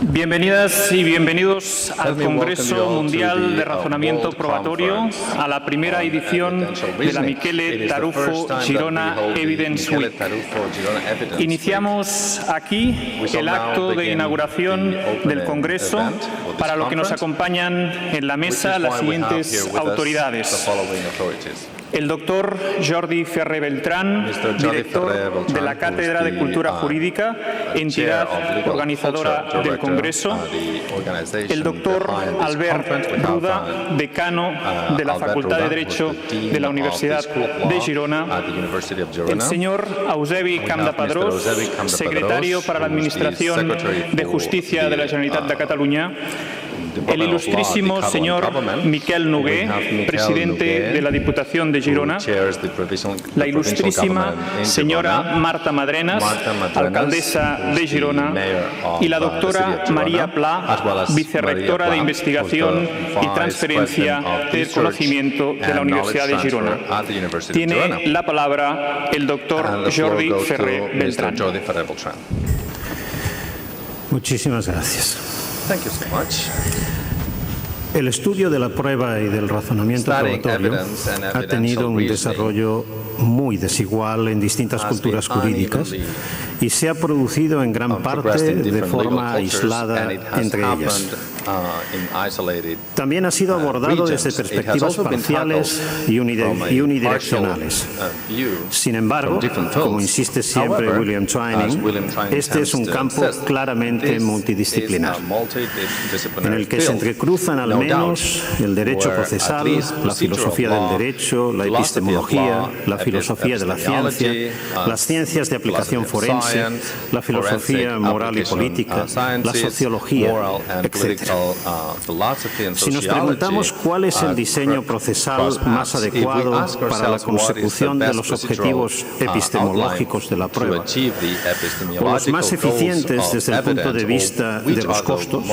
Bienvenidas y bienvenidos al Congreso Mundial de Razonamiento Probatorio, a la primera edición de la Michele Tarufo Girona Evidence Week. Iniciamos aquí el acto de inauguración del Congreso, para lo que nos acompañan en la mesa las siguientes autoridades. El doctor Jordi Ferrer Beltrán, director de la Cátedra de Cultura Jurídica, entidad organizadora del Congreso. El doctor Albert Ruda, decano de la Facultad de Derecho de la Universidad de Girona. El señor Eusebi Campdepadrós, secretario para la Administración de Justicia de la Generalitat de Cataluña. El ilustrísimo señor Miquel Noguer, presidente de la Diputación de Girona. La ilustrísima señora Marta Madrenas, alcaldesa de Girona. Y la doctora María Pla, vicerrectora de Investigación y Transferencia del Conocimiento de la Universidad de Girona. Tiene la palabra el doctor Jordi Ferrer Beltrán. Muchísimas gracias. El estudio de la prueba y del razonamiento probatorio ha tenido un desarrollo muy desigual en distintas culturas jurídicas y se ha producido en gran parte de forma aislada entre ellas. También ha sido abordado desde perspectivas parciales y unidireccionales. Sin embargo, como insiste siempre William Twining, este es un campo claramente multidisciplinar, en el que se entrecruzan al menos el derecho procesal, la filosofía del derecho, la epistemología, la filosofía de la ciencia, las ciencias de aplicación forense, la filosofía moral y política, la sociología, etc. Si nos preguntamos cuál es el diseño procesal más adecuado para la consecución de los objetivos epistemológicos de la prueba, o los más eficientes desde el punto de vista de los costos,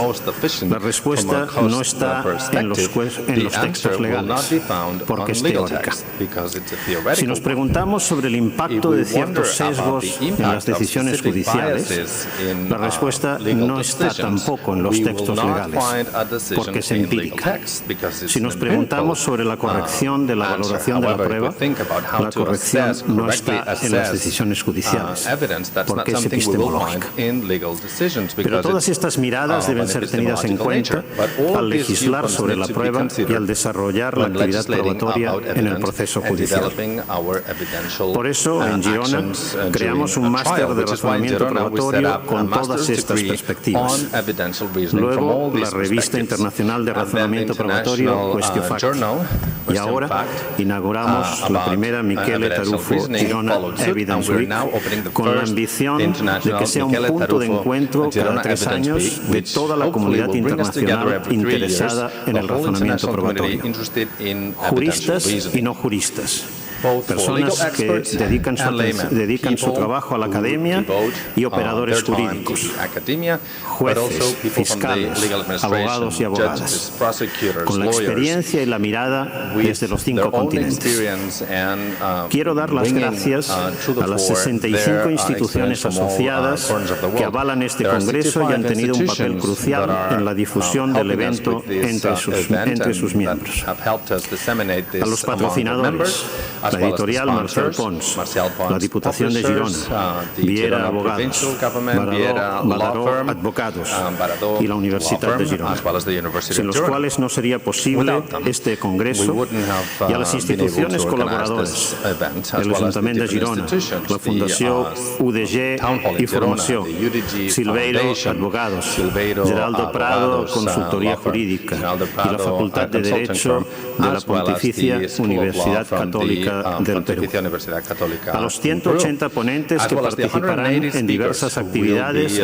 la respuesta no está en los textos legales, porque es teórica. Si nos preguntamos sobre el impacto de ciertos sesgos en las decisiones judiciales, la respuesta no está tampoco en los textos legales, porque es empírica. Si nos preguntamos sobre la corrección de la valoración de la prueba, la corrección no está en las decisiones judiciales, porque es epistemológica. Pero todas estas miradas deben ser tenidas en cuenta al legislar sobre la prueba y al desarrollar la actividad probatoria en el proceso judicial. Por eso, en Girona, creamos un máster de razonamiento probatorio con todas estas perspectivas. Luego, la Revista Internacional de Razonamiento Probatorio, Quaestio Facti. Y ahora, inauguramos la primera Michele Tarufo Girona Evidence Week, con la ambición de que sea un punto de encuentro cada 3 años de toda la comunidad internacional interesada en el razonamiento probatorio. Juristas y no juristas. Personas que dedican su trabajo a la academia y operadores jurídicos, jueces, fiscales, abogados y abogadas, con la experiencia y la mirada desde los 5 continentes. Quiero dar las gracias a las 65 instituciones asociadas que avalan este Congreso y han tenido un papel crucial en la difusión del evento entre sus miembros. A los patrocinadores, la editorial Marcel Pons, la Diputación de Girona, Viera Abogados, Badaró Advocados y la Universitat de Girona, sin los cuales no sería posible este Congreso, y a las instituciones colaboradoras, el Ajuntament de Girona, la Fundació UDG i Formació, Silveiro Advogados, Geraldo Prado Consultoría Jurídica y la Facultad de Derecho de la Pontificia Universidad Católica del Perú. A los 180 ponentes que participarán en diversas actividades,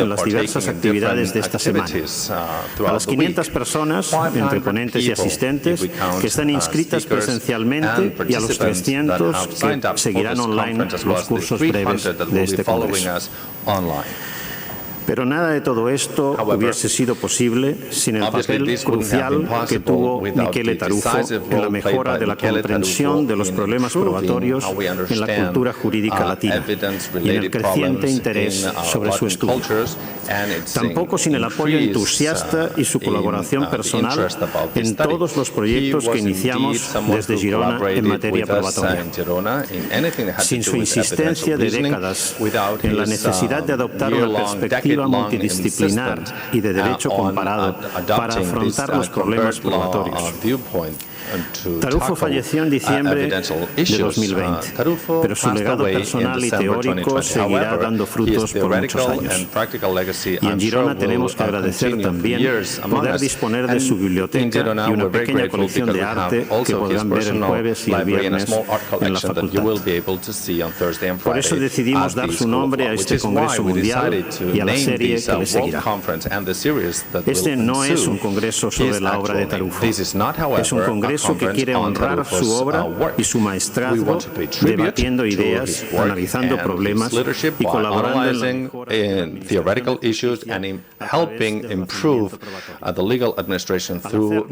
de esta semana. A las 500 personas, entre ponentes y asistentes, que están inscritas presencialmente, y a los 300 que seguirán online los cursos breves de este Congreso. Pero nada de todo esto hubiese sido posible sin el papel crucial que tuvo Michele Tarufo en la mejora de la comprensión de los problemas probatorios en la cultura jurídica latina y en el creciente interés sobre su estudio. Tampoco sin el apoyo entusiasta y su colaboración personal en todos los proyectos que iniciamos desde Girona en materia probatoria. Sin su insistencia de décadas en la necesidad de adoptar una perspectiva multidisciplinar y de derecho comparado para afrontar los problemas probatorios. Tarufo falleció en diciembre de 2020, pero su legado personal y teórico seguirá dando frutos por muchos años. Y en Girona tenemos que agradecer también poder disponer de su biblioteca y una pequeña colección de arte que podrán ver el jueves y el viernes en la facultad. Por eso decidimos dar su nombre a este Congreso Mundial y a la serie que le seguirá. Este no es un congreso sobre la obra de Tarufo, es un congreso que quiere honrar su obra y su maestrazgo, debatiendo ideas, analizando problemas y colaborando en theoretical issues and in helping improve the legal administration through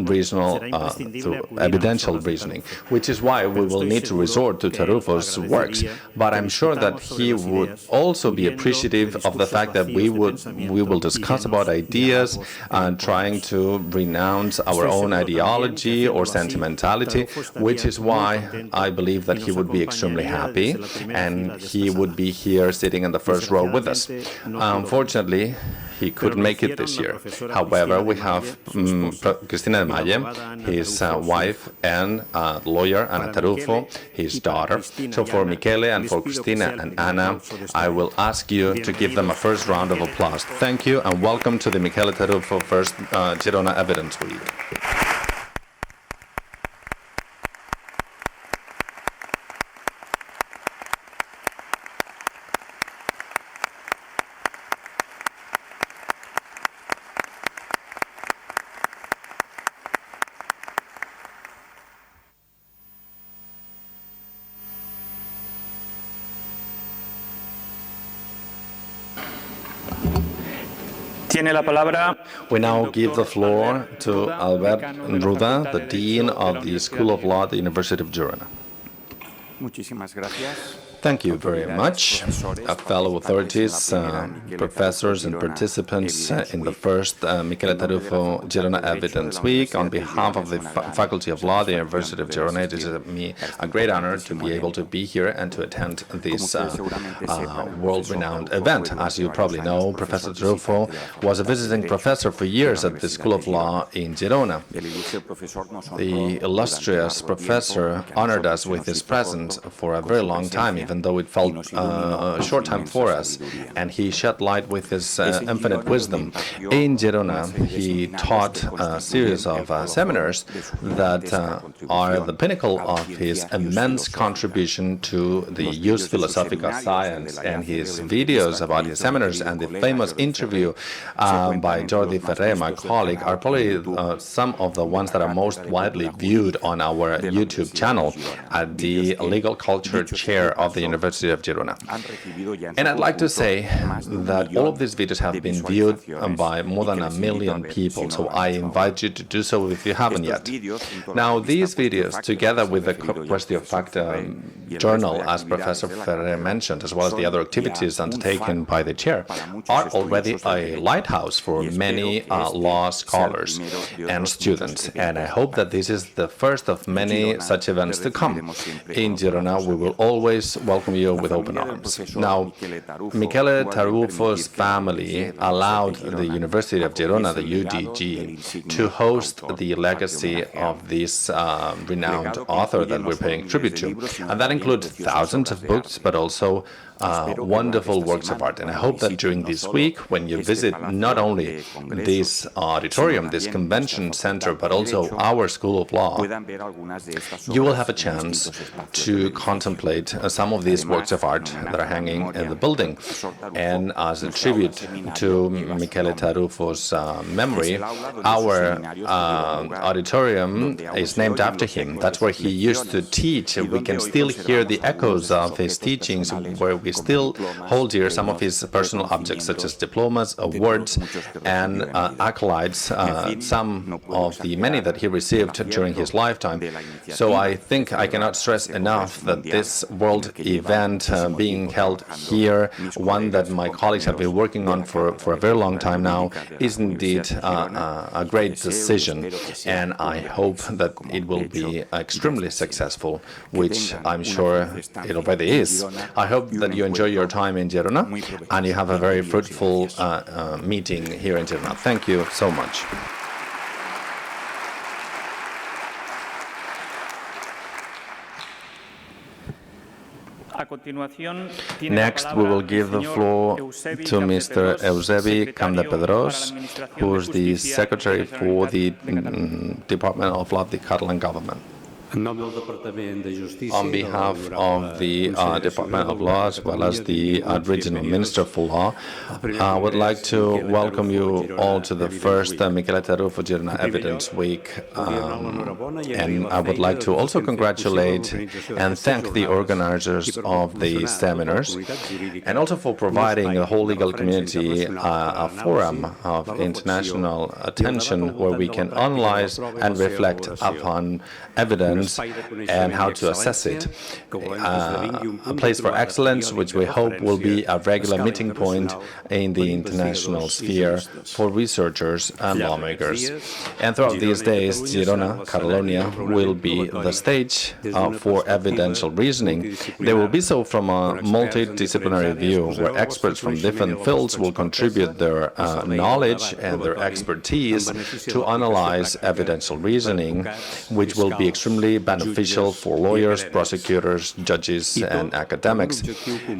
evidential reasoning, which is why we will need to resort to Tarufo's works. But I'm sure that he would also be appreciative of the fact that we will discuss about ideas and trying to renounce our own ideology or sentimentality, which is why I believe that he would be extremely happy and he would be here sitting in the first row with us. Unfortunately, he couldn't make it this year. However, we have Cristina de Malle, his wife, and lawyer Ana Tarufo, his daughter. So for Michele and for Cristina and Ana, I will ask you to give them a first round of applause. Thank you and welcome to the Michele Tarufo First Girona Evidence Week. Tiene la palabra. We now give the floor to Albert Ruda, the Dean of the School of Law at the University of Girona. Muchísimas gracias. Thank you very much, fellow authorities, professors and participants in the first Michele Tarufo Girona Evidence Week. On behalf of the Faculty of Law at the University of Girona, it is a great honor to be able to be here and to attend this world-renowned event. As you probably know, Professor Tarufo was a visiting professor for years at the School of Law in Girona. The illustrious professor honored us with his presence for a very long time, even though it felt a short time for us, and he shed light with his infinite wisdom. In Girona, he taught a series of seminars that are the pinnacle of his immense contribution to the Jus Philosophica science, and his videos about his seminars and the famous interview by Jordi Ferrer, my colleague, are probably some of the ones that are most widely viewed on our YouTube channel at the Legal Culture Chair of the University of Girona. And I'd like to say that all of these videos have been viewed by more than 1 million people, so I invite you to do so if you haven't yet. Now, these videos, together with the Question of Fact journal, as Professor Ferrer mentioned, as well as the other activities undertaken by the chair, are already a lighthouse for many law scholars and students. And I hope that this is the first of many such events to come. In Girona, we will always welcome you with open arms. Now, Michele Tarufo's family allowed the University of Girona, the UDG, to host the legacy of this renowned author that we're paying tribute to. And that includes thousands of books, but also wonderful works of art. And I hope that during this week, when you visit not only this auditorium, this convention center, but also our School of Law, you will have a chance to contemplate some of these works of art that are hanging in the building. And as a tribute to Michele Tarufo's memory, our auditorium is named after him. That's where he used to teach. We can still hear the echoes of his teachings where we still hold dear some of his personal objects, such as diplomas, awards, and accolades, some of the many that he received during his lifetime. So I think I cannot stress enough that this world event being held here, one that my colleagues have been working on for a very long time now, is indeed a great decision, and I hope that it will be extremely successful, which I'm sure it already is. I hope that you enjoy your time in Girona and you have a very fruitful meeting here in Girona. Thank you so much. Next, we will give the floor to Mr. Eusebi Campdepedrós, who is the Secretary for the Department of Law of the Catalan Government. On behalf of the Department of Law, as well as the Regional Minister for Law, I would like to welcome you all to the first Miqueleta Rufo Girona Evidence Week, and I would like to also congratulate and thank the organizers of the seminars, and also for providing the whole legal community a forum of international attention where we can analyze and reflect upon evidence and how to assess it. A place for excellence, which we hope will be a regular meeting point in the international sphere for researchers and lawmakers. And throughout these days, Girona, Catalonia, will be the stage for evidential reasoning. They will be so from a multidisciplinary view, where experts from different fields will contribute their knowledge and their expertise to analyze evidential reasoning, which will be extremely beneficial for lawyers, prosecutors, judges, and academics,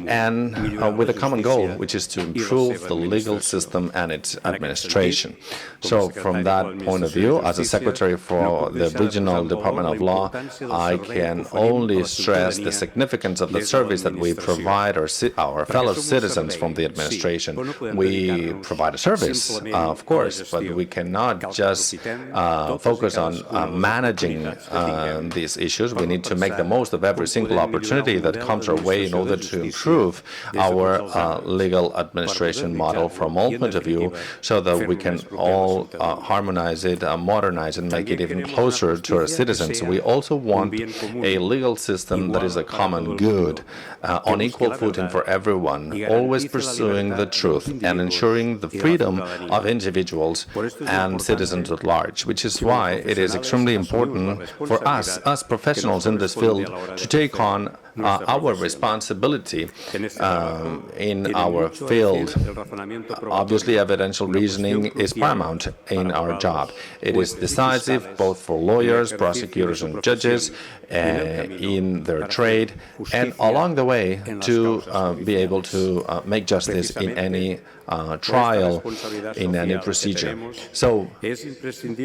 and with a common goal, which is to improve the legal system and its administration. So from that point of view, as a Secretary for the Regional Department of Law, I can only stress the significance of the service that we provide our fellow citizens from the administration. We provide a service, of course, but we cannot just focus on managing these issues. We need to make the most of every single opportunity that comes our way in order to improve our legal administration model from all points of view, so that we can all harmonize it, modernize it, and make it even closer to our citizens. We also want a legal system that is a common good, on equal footing for everyone, always pursuing the truth and ensuring the freedom of individuals and citizens at large, which is why it is extremely important for us, as professionals in this field, to take on our responsibility in our field. Obviously, evidential reasoning is paramount in our job. It is decisive both for lawyers, prosecutors, and judges in their trade, and along the way to be able to make justice in any trial, in any procedure. So,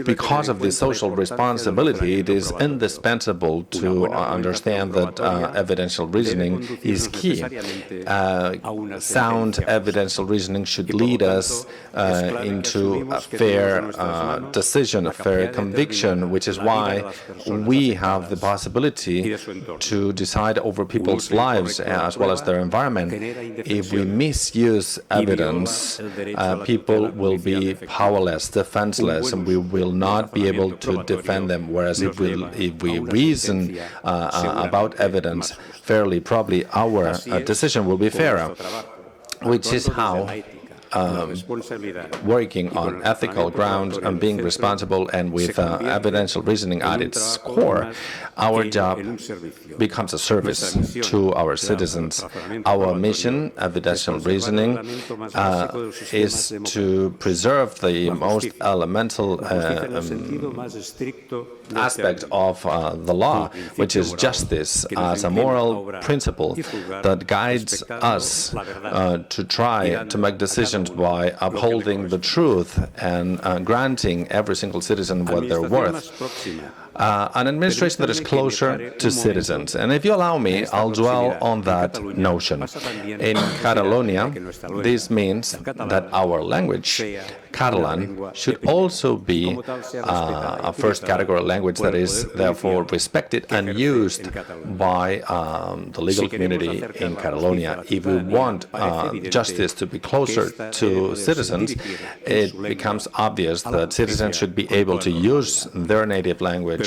because of this social responsibility, it is indispensable to understand that evidential reasoning is key. Sound evidential reasoning should lead us into a fair decision, a fair conviction, which is why we have the possibility to decide over people's lives as well as their environment. If we misuse evidence, people will be powerless, defenseless, and we will not be able to defend them. Whereas if we reason about evidence fairly, probably our decision will be fairer, which is how working on ethical grounds and being responsible and with evidential reasoning at its core, our job becomes a service to our citizens. Our mission, evidential reasoning, is to preserve the most elemental aspect of the law, which is justice as a moral principle that guides us to try to make decisions citizens by upholding the truth and granting every single citizen what they're worth. An administration that is closer to citizens. And if you allow me, I'll dwell on that notion. In Catalonia, this means that our language, Catalan, should also be a first category language that is therefore respected and used by the legal community in Catalonia. If we want justice to be closer to citizens, it becomes obvious that citizens should be able to use their native language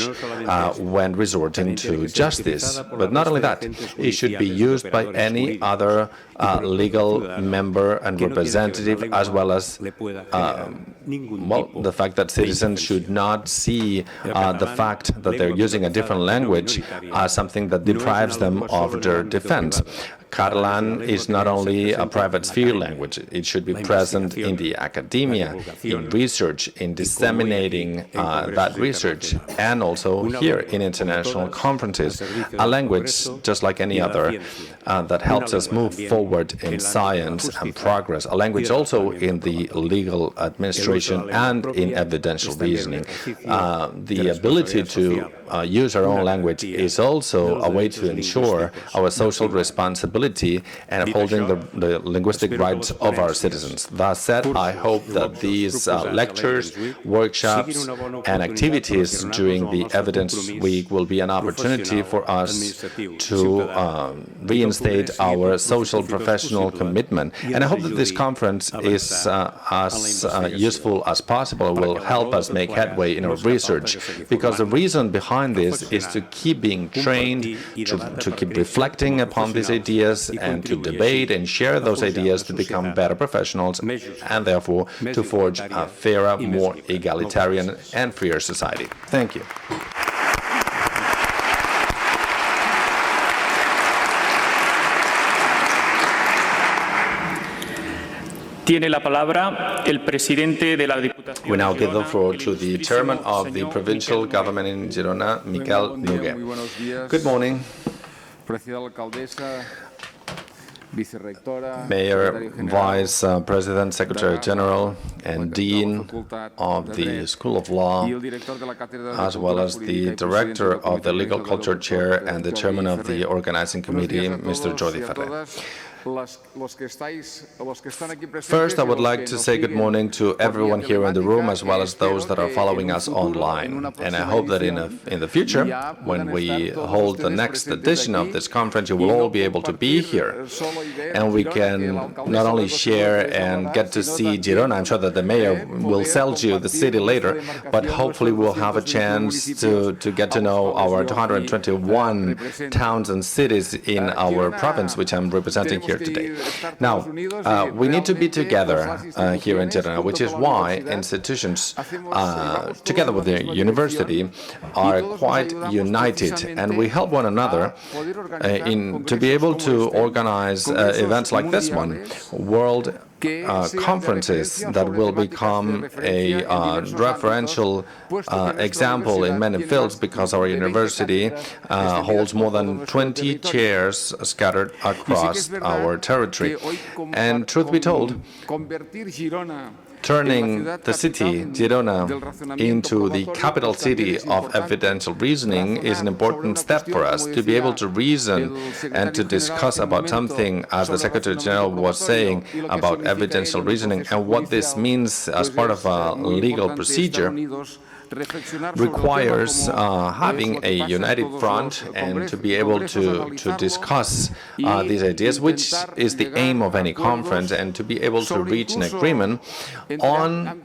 when resorting to justice. But not only that, it should be used by any other legal member and representative, as well as the fact that citizens should not see the fact that they're using a different language as something that deprives them of their defense. Catalan is not only a private sphere language. It should be present in the academia, in research, in disseminating that research, and also here in international conferences. A language, just like any other, that helps us move forward in science and progress. A language also in the legal administration and in evidential reasoning. The ability to use our own language is also a way to ensure our social responsibility and upholding the linguistic rights of our citizens. That said, I hope that these lectures, workshops, and activities during the Evidence Week will be an opportunity for us to reinstate our social professional commitment. And I hope that this conference is as useful as possible, will help us make headway in our research, because the reason behind this is to keep being trained, to keep reflecting upon these ideas, and to debate and share those ideas to become better professionals, and therefore to forge a fairer, more egalitarian and freer society. Thank you. Tiene la palabra el presidente de la Diputación. We now give the floor to the chairman of the provincial government in Girona, Miquel Noguer. Good morning. Mayor, Vice President, Secretary General, and Dean of the School of Law, as well as the Director of the Legal Culture Chair and the Chairman of the Organizing Committee, Mr. Jordi Ferrer. First, I would like to say good morning to everyone here in the room, as well as those that are following us online. And I hope that in the future, when we hold the next edition of this conference, you will all be able to be here. And we can not only share and get to see Girona, I'm sure that the mayor will sell you the city later, but hopefully we'll have a chance to get to know our 221 towns and cities in our province, which I'm representing here today. Now, we need to be together here in Girona, which is why institutions, together with the university, are quite united, and we help one another to be able to organize events like this one, world conferences that will become a referential example in many fields, because our university holds more than 20 chairs scattered across our territory. And truth be told, turning the city, Girona, into the capital city of evidential reasoning is an important step for us to be able to reason and to discuss about something, as the Secretary General was saying, about evidential reasoning, and what this means as part of a legal procedure requires having a united front and to be able to discuss these ideas, which is the aim of any conference, and to be able to reach an agreement on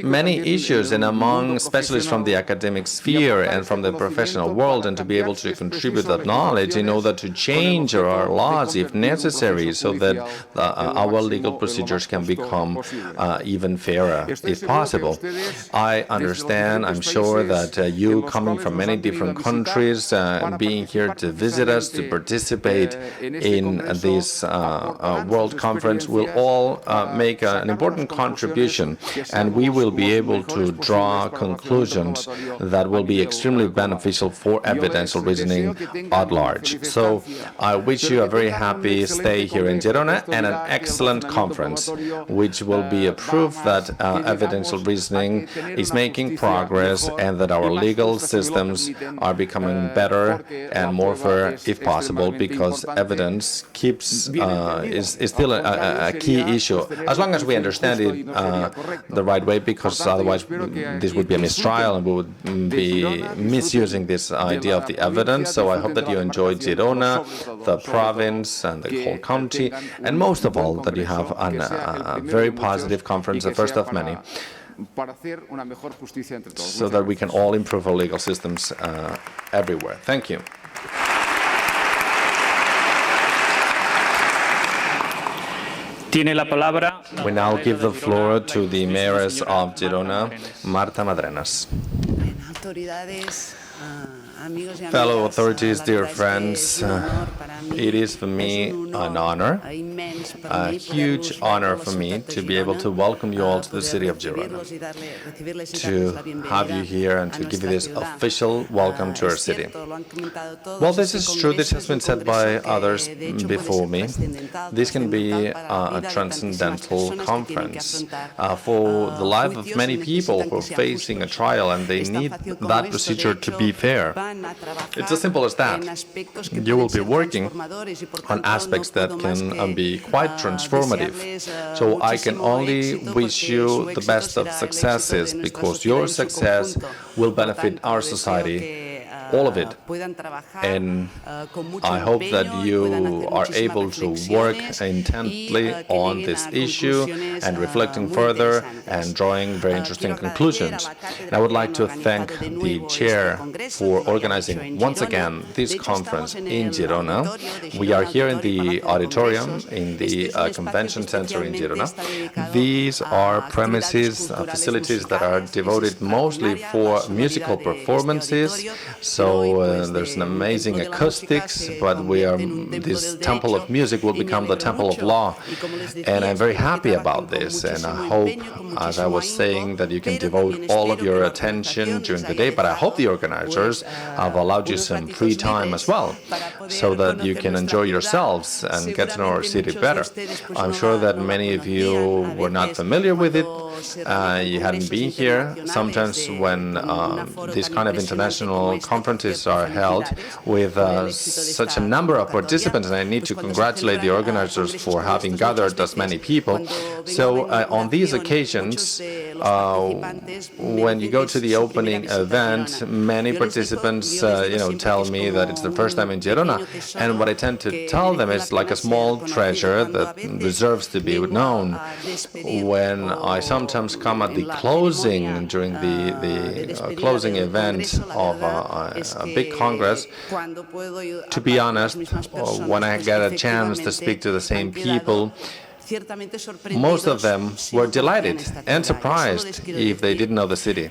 many issues and among specialists from the academic sphere and from the professional world, and to be able to contribute that knowledge in order to change our laws if necessary, so that our legal procedures can become even fairer if possible. I understand, I'm sure that you coming from many different countries, being here to visit us, to participate in this World Conference, will all make an important contribution contribution, and we will be able to draw conclusions that will be extremely beneficial for evidential reasoning at large. So I wish you a very happy stay here in Girona and an excellent conference, which will be a proof that evidential reasoning is making progress and that our legal systems are becoming better and more fair, if possible, because evidence is still a key issue, as long as we understand it the right way, because otherwise this would be a mistrial and we would be misusing this idea of the evidence. So I hope that you enjoyed Girona, the province and the whole county, and most of all that you have a very positive conference, the first of many, so that we can all improve our legal systems everywhere. Thank you. Tiene la palabra. We now give the floor to the Mayoress of Girona, Marta Madrenas. Fellow authorities, dear friends, it is for me an honor, a huge honor for me to be able to welcome you all to the city of Girona, to have you here and to give you this official welcome to our city. Well, this is true, this has been said by others before me. This can be a transcendental conference for the life of many people who are facing a trial and they need that procedure to be fair. It's as simple as that. You will be working on aspects that can be quite transformative. So I can only wish you the best of successes, because your success will benefit our society, all of it. And I hope that you are able to work intently on this issue and reflecting further and drawing very interesting conclusions. And I would like to thank the chair for organizing once again this conference in Girona. We are here in the auditorium in the convention center in Girona. These are premises, facilities that are devoted mostly for musical performances. So there's an amazing acoustics, but this temple of music will become the temple of law. And I'm very happy about this. And I hope, as I was saying, that you can devote all of your attention during the day. But I hope the organizers have allowed you some free time as well, so that you can enjoy yourselves and get to know our city better. I'm sure that many of you were not familiar with it. You hadn't been here. Sometimes when these kind of international conferences are held with such a number of participants, and I need to congratulate the organizers for having gathered as many people. So on these occasions, when you go to the opening event, many participants tell me that it's the first time in Girona, and what I tend to tell them is like a small treasure that deserves to be known. When I sometimes come at the closing, during the closing event of a big congress, to be honest, when I get a chance to speak to the same people, most of them were delighted and surprised if they didn't know the city.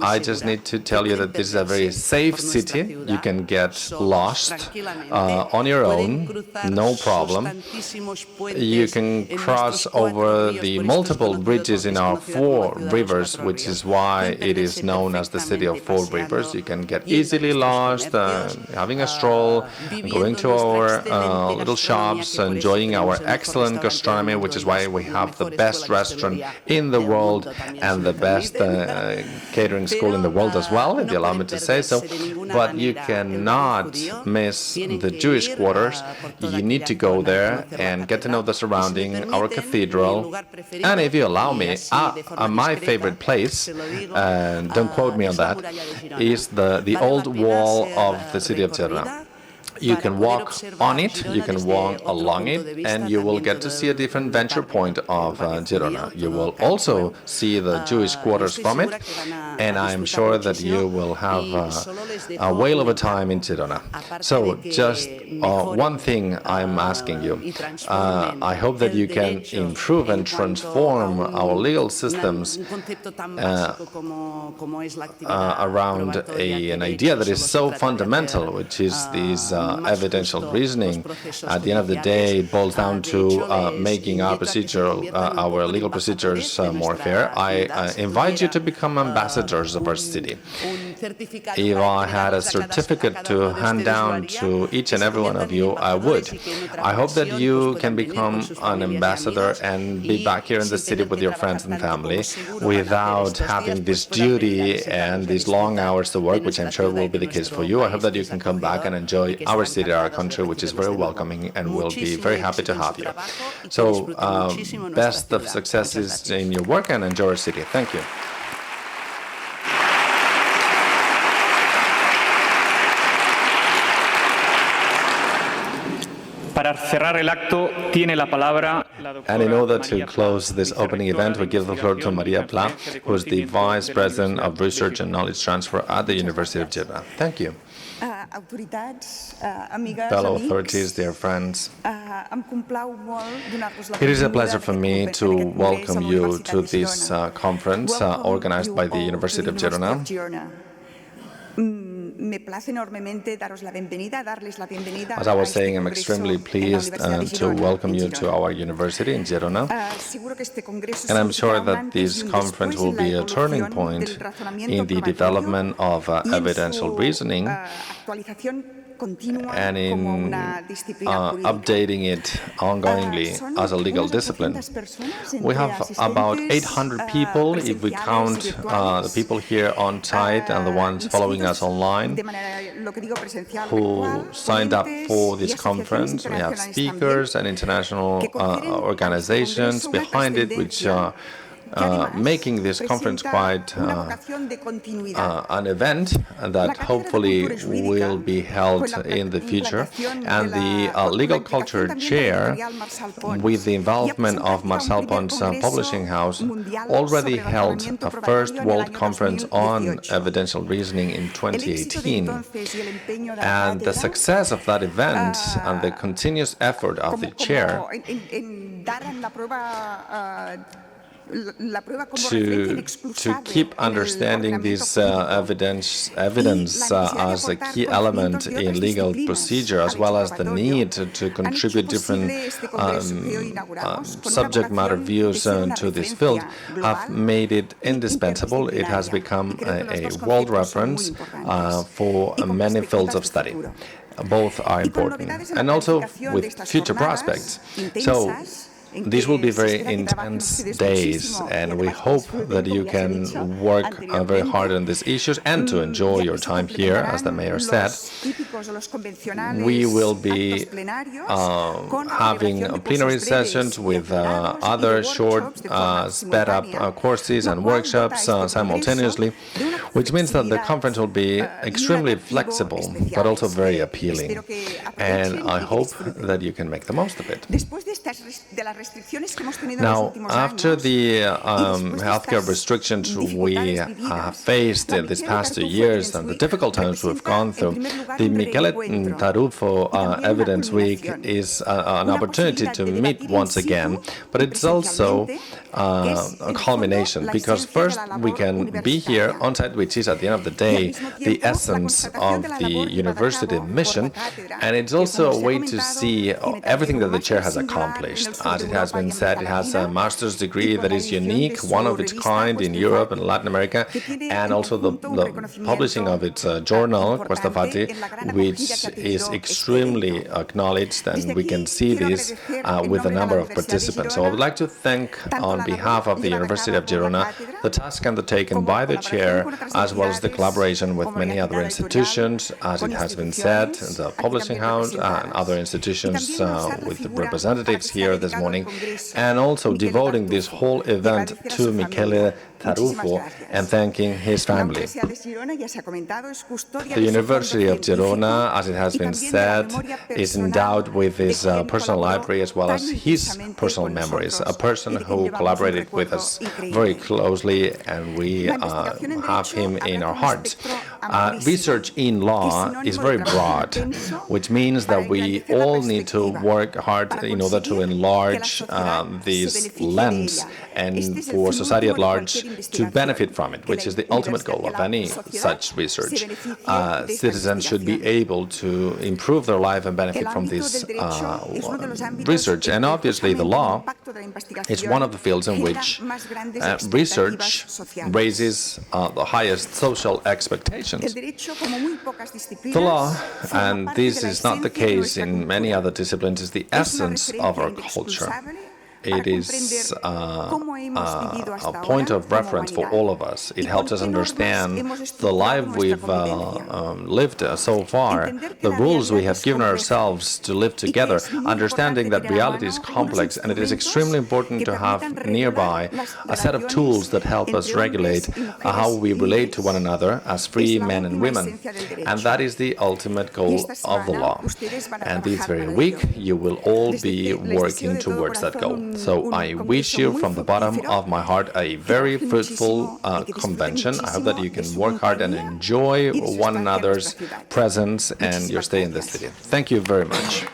I just need to tell you that this is a very safe city. You can get lost on your own, no problem. You can cross over the multiple bridges in our 4 rivers, which is why it is known as the city of 4 rivers. You can get easily lost, having a stroll, going to our little shops, enjoying our excellent gastronomy, which is why we have the best restaurant in the world and the best catering school in the world as well, if you allow me to say so. But you cannot miss the Jewish quarters. You need to go there and get to know the surrounding, our cathedral, and if you allow me, my favorite place, don't quote me on that, is the old wall of the city of Girona. You can walk on it, you can walk along it, and you will get to see a different venture point of Girona. You will also see the Jewish quarters from it, and I'm sure that you will have a whale of a time in Girona. So just one thing I'm asking you. I hope that you can improve and transform our legal systems around an idea that is so fundamental, which is these evidential reasoning. At the end of the day, it boils down to making our legal procedures more fair. I invite you to become ambassadors of our city. If I had a certificate to hand down to each and every one of you, I would. I hope that you can become an ambassador and be back here in the city with your friends and family without having this duty and these long hours to work, which I'm sure will be the case for you. I hope that you can come back and enjoy our city, our country, which is very welcoming, and we'll be very happy to have you. So, best of successes in your work and enjoy our city. Thank you. Para cerrar el acto, tiene la palabra la doctora. And in order to close this opening event, we give the floor to Maria Pla, who is the Vice President of Research and Knowledge Transfer at the University of Girona. Thank you. Fellow authorities, dear friends, it is a pleasure for me to welcome you to this conference organized by the University of Girona. As I was saying, I'm extremely pleased to welcome you to our university in Girona. And I'm sure that this conference will be a turning point in the development of evidential reasoning and in updating it ongoingly as a legal discipline. We have about 800 people, if we count the people here on site and the ones following us online, who signed up for this conference. We have speakers and international organizations behind it, which are making this conference quite an event that hopefully will be held in the future. And the Legal Culture Chair, with the involvement of Marcel Pons Publishing House, already held a first World Conference on Evidential Reasoning in 2018. And the success of that event and the continuous effort of the chair to keep understanding this evidence as a key element in legal procedure, as well as the need to contribute different subject matter views to this field, have made it indispensable. It has become a world reference for many fields of study. Both are important, and also with future prospects. So, these will be very intense days, and we hope that you can work very hard on these issues and to enjoy your time here, as the mayor said. We will be having plenary sessions with other short, sped-up courses and workshops simultaneously, which means that the conference will be extremely flexible, but also very appealing. And I hope that you can make the most of it. Now, after the healthcare restrictions we have faced this past 2 years and the difficult times we've gone through, the Michele Tarufo Evidence Week is an opportunity to meet once again, but it's also a culmination, because first we can be here on site, which is at the end of the day the essence of the university mission, and it's also a way to see everything that the chair has accomplished. As it has been said, it has a master's degree that is unique, one of its kind in Europe and Latin America, and also the publishing of its journal, Questa Fatti, which is extremely acknowledged, and we can see this with a number of participants. So I would like to thank, on behalf of the University of Girona, the task undertaken by the chair, as well as the collaboration with many other institutions, as it has been said, the publishing house and other institutions with representatives here this morning, and also devoting this whole event to Michele Tarufo and thanking his family. The University of Girona, as it has been said, is endowed with his personal library as well as his personal memories, a person who collaborated with us very closely, and we have him in our hearts. Research in law is very broad, which means that we all need to work hard in order to enlarge this lens and for society at large to benefit from it, which is the ultimate goal of any such research. Citizens should be able to improve their life and benefit from this research. And obviously the law is one of the fields in which research raises the highest social expectations. The law, and this is not the case in many other disciplines, is the essence of our culture. It is a point of reference for all of us. It helps us understand the life we've lived so far, the rules we have given ourselves to live together, understanding that reality is complex, and it is extremely important to have nearby a set of tools that help us regulate how we relate to one another as free men and women. And that is the ultimate goal of the law. And this very week, you will all be working towards that goal. So I wish you from the bottom of my heart a very fruitful convention. I hope that you can work hard and enjoy one another's presence and your stay in the city. Thank you very much.